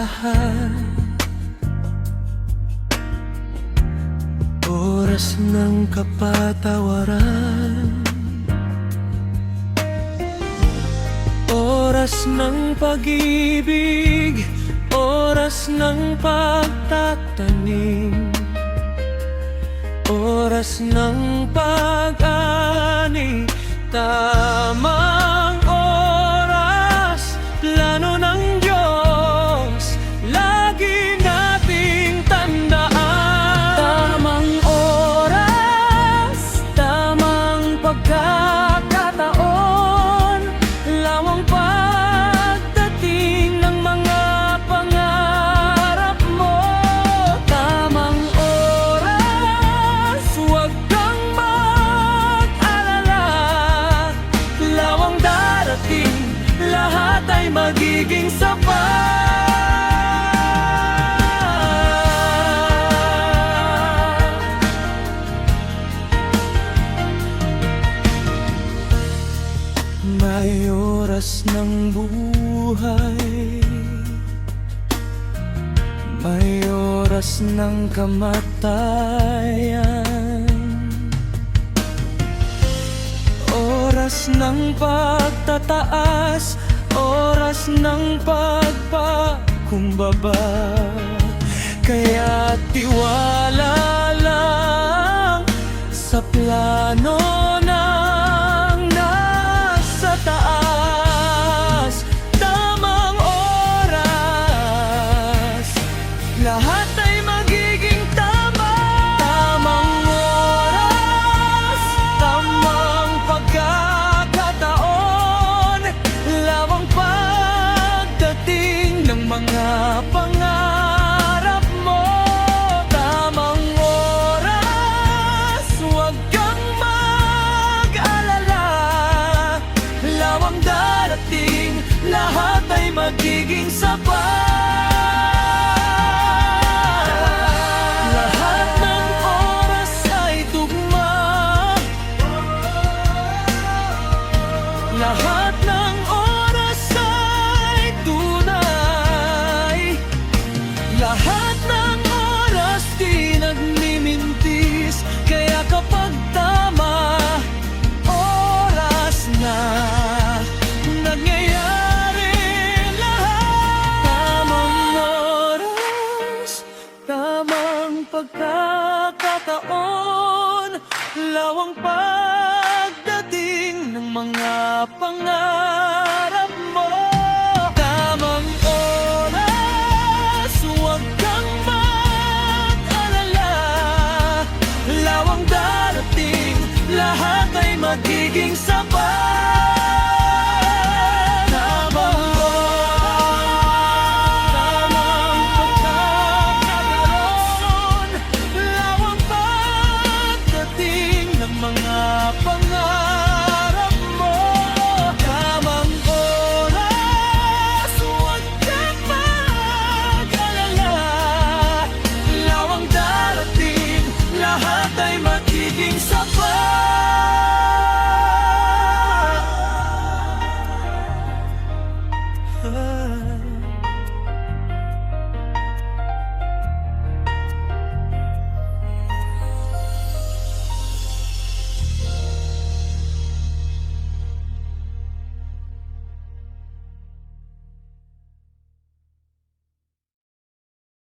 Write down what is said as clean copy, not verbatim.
lahat. Oras ng kapatawaran, oras ng pag-ibig, oras ng pagtatanim, oras ng pag-ani. Tamang oras, plano ng Diyos, lagi nating tandaan. Tamang oras, tamang pagkakataon, lawang pagdating ng mga pangarap mo. Tamang oras, huwag kang mag-alala, lawang darating, lahat ay magiging sapat. May oras ng buhay, may oras ng kamatayan, oras ng pagtataas, oras ng pagpakumbaba. Kaya tiwala lang sa plano ng nasa taas. Tamang oras, lahat ay magiging tama. Tamang oras, tamang pagkakataon, lawang pagdating ng mga pangarap mo. Tamang oras, huwag kang mag-alala, lawang darating, lahat ay magiging sapat. Lahat ng oras ay tugma, lahat ng oras ay tunay, lahat ng oras di nagmimintis. Kaya kapag tama oras na, nangyayari lahat. Tamang oras, tamang pagkakataon, lawang pagdating ng mga pangarap.